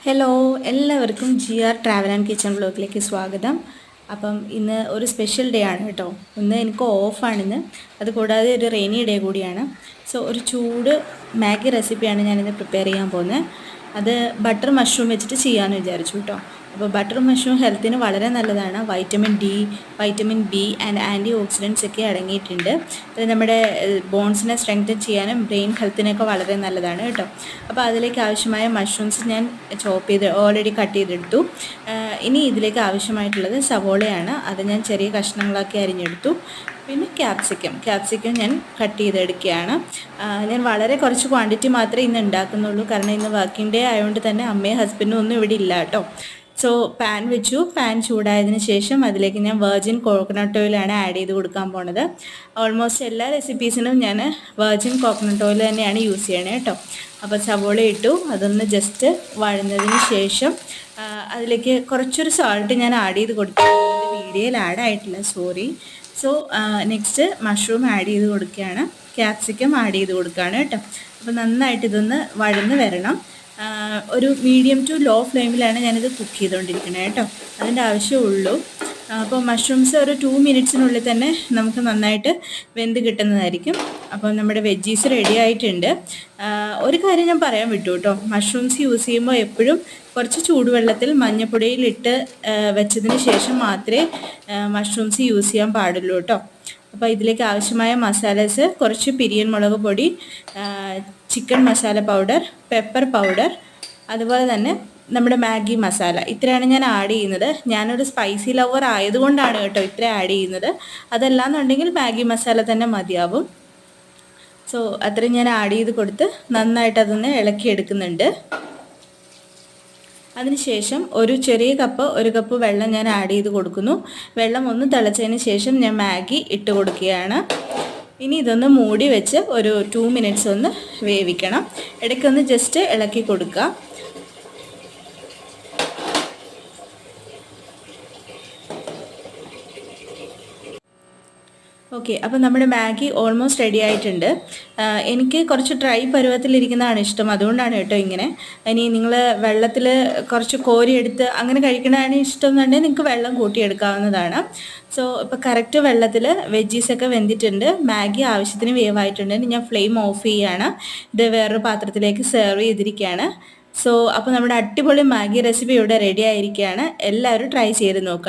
Hello, എല്ലാവർക്കും GR travel and kitchen വ്ലോഗിലേക്ക് സ്വാഗതം. അപ്പം ഇന്ന് ഒരു സ്പെഷ്യൽ ഡേ ആണ് കേട്ടോ. ഇന്ന് എനിക്ക് ഓഫാണിന്ന്, അതുകൂടാതെ ഒരു റെയിനി ഡേ കൂടിയാണ്. സോ ഒരു ചൂട് മാഗി റെസിപ്പിയാണ് ഞാനിന്ന് പ്രിപ്പയർ ചെയ്യാൻ പോകുന്നത്. അത് ബട്ടർ മഷ്റൂം വെച്ചിട്ട് ചെയ്യാമെന്ന് വിചാരിച്ചു കേട്ടോ. അപ്പോൾ ബട്ടർ മഷ്റൂം ഹെൽത്തിന് വളരെ നല്ലതാണ്. Vitamin D, vitamin B and antioxidants ഒക്കെ അടങ്ങിയിട്ടുണ്ട്. അത് നമ്മുടെ ബോൺസിനെ സ്ട്രെങ്തൻ ചെയ്യാനും ബ്രെയിൻ ഹെൽത്തിനൊക്കെ വളരെ നല്ലതാണ് കേട്ടോ. അപ്പോൾ അതിലേക്ക് ആവശ്യമായ മഷ്റൂംസ് ഞാൻ ഓൾറെഡി കട്ട് ചെയ്തെടുത്തു. ഇനി ഇതിലേക്ക് ആവശ്യമായിട്ടുള്ളത് സവോളയാണ്. അത് ഞാൻ ചെറിയ കഷ്ണങ്ങളാക്കി അരിഞ്ഞെടുത്തു. പിന്നെ ക്യാപ്സിക്കം ഞാൻ കട്ട് ചെയ്തെടുക്കുകയാണ്. ഞാൻ വളരെ കുറച്ച് ക്വാണ്ടിറ്റി മാത്രമേ ഇന്ന് ഉണ്ടാക്കുന്നുള്ളൂ, കാരണം ഇന്ന് വർക്കിംഗ് ഡേ ആയതുകൊണ്ട് തന്നെ അമ്മയും ഹസ്ബൻഡും ഒന്നും ഇവിടെ ഇല്ല കേട്ടോ. സോ പാൻ വെച്ചു. പാൻ ചൂടായതിന് ശേഷം അതിലേക്ക് ഞാൻ വെർജിൻ കോക്കനട്ട് ഓയിലാണ് ആഡ് ചെയ്ത് കൊടുക്കാൻ പോണത്. ഓൾമോസ്റ്റ് എല്ലാ റെസിപ്പീസിനും ഞാൻ വെർജിൻ കോക്കനട്ട് ഓയിൽ തന്നെയാണ് യൂസ് ചെയ്യണേ കേട്ടോ. അപ്പോൾ സവോള ഇട്ടു. അതൊന്ന് ജസ്റ്റ് വഴന്നതിന് ശേഷം അതിലേക്ക് കുറച്ചൊരു സോൾട്ട് ഞാൻ ആഡ് ചെയ്ത് കൊടുത്തു. വീഡിയോയിൽ ആഡ് ആയിട്ടില്ല, sorry. So next mushroom add ചെയ്ത് കൊടുക്കുകയാണ്, ക്യാപ്സിക്കം ആഡ് ചെയ്ത് കൊടുക്കുകയാണ് കേട്ടോ. അപ്പോൾ നന്നായിട്ട് ഇതൊന്ന് വഴന്ന് വരണം. ഒരു മീഡിയം ടു ലോ ഫ്ലെയിമിലാണ് ഞാനിത് കുക്ക് ചെയ്തുകൊണ്ടിരിക്കുന്നത് കേട്ടോ. അതിൻ്റെ ആവശ്യമുള്ളൂ. അപ്പോൾ മഷ്റൂംസ് ഒരു 2 മിനിറ്റ്സിനുള്ളിൽ തന്നെ നമുക്ക് നന്നായിട്ട് വെന്ത് കിട്ടുന്നതായിരിക്കും. അപ്പോൾ നമ്മുടെ വെജീസ് റെഡി ആയിട്ടുണ്ട്. ഒരു കാര്യം ഞാൻ പറയാൻ വിട്ടു കേട്ടോ. മഷ്റൂംസ് യൂസ് ചെയ്യുമ്പോൾ എപ്പോഴും കുറച്ച് ചൂടുവെള്ളത്തിൽ മഞ്ഞൾപ്പൊടിയിലിട്ട് വെച്ചതിന് ശേഷം മാത്രമേ മഷ്റൂംസ് യൂസ് ചെയ്യാൻ പാടുള്ളൂ കേട്ടോ. അപ്പോൾ ഇതിലേക്ക് ആവശ്യമായ മസാലസ് കുറച്ച് പിരിയൻ മുളക് പൊടി, chicken masala powder, pepper powder, അതുപോലെ തന്നെ നമ്മുടെ മാഗി മസാല, ഇത്രയാണ് ഞാൻ ആഡ് ചെയ്യുന്നത്. ഞാനൊരു സ്പൈസി ലവർ ആയതുകൊണ്ടാണ് കേട്ടോ ഇത്ര ആഡ് ചെയ്യുന്നത്. അതല്ലാന്നുണ്ടെങ്കിൽ മാഗി മസാല തന്നെ മതിയാവും. സോ അത്രയും ഞാൻ ആഡ് ചെയ്ത് കൊടുത്ത് നന്നായിട്ട് അതൊന്ന് ഇളക്കിയെടുക്കുന്നുണ്ട്. അതിനുശേഷം ഒരു ചെറിയ കപ്പ് വെള്ളം ഞാൻ ആഡ് ചെയ്ത് കൊടുക്കുന്നു. വെള്ളം ഒന്ന് തിളച്ചതിന് ശേഷം ഞാൻ മാഗി ഇട്ട് കൊടുക്കുകയാണ്. ഇനി ഇതൊന്ന് മൂടി വെച്ച് ഒരു 2 മിനിറ്റ്സ് ഒന്ന് വേവിക്കണം. ഇടയ്ക്കൊന്ന് ജസ്റ്റ് ഇളക്കി കൊടുക്കുക. ഓക്കെ, അപ്പോൾ നമ്മുടെ മാഗി ഓൾമോസ്റ്റ് റെഡി ആയിട്ടുണ്ട്. എനിക്ക് കുറച്ച് ഡ്രൈ പരുവത്തിലിരിക്കുന്നതാണ് ഇഷ്ടം, അതുകൊണ്ടാണ് കേട്ടോ ഇങ്ങനെ. ഇനി നിങ്ങൾ വെള്ളത്തിൽ കുറച്ച് കോരിയെടുത്ത് അങ്ങനെ കഴിക്കണതാണ് ഇഷ്ടം എന്നുണ്ടെങ്കിൽ നിങ്ങൾക്ക് വെള്ളം കൂട്ടിയെടുക്കാവുന്നതാണ്. സോ ഇപ്പോൾ കറക്റ്റ് വെള്ളത്തിൽ വെജീസൊക്കെ വെന്തിട്ടുണ്ട്. മാഗി ആവശ്യത്തിന് വേവായിട്ടുണ്ട്. ഞാൻ ഫ്ലെയിം ഓഫ് ചെയ്യുകയാണ്. ഇത് വേറൊരു പാത്രത്തിലേക്ക് സെർവ് ചെയ്തിരിക്കുകയാണ്. സോ അപ്പോൾ നമ്മുടെ അടിപൊളി മാഗി റെസിപ്പി ഇവിടെ റെഡി ആയിരിക്കുകയാണ്. എല്ലാവരും ട്രൈ ചെയ്ത് നോക്കുക.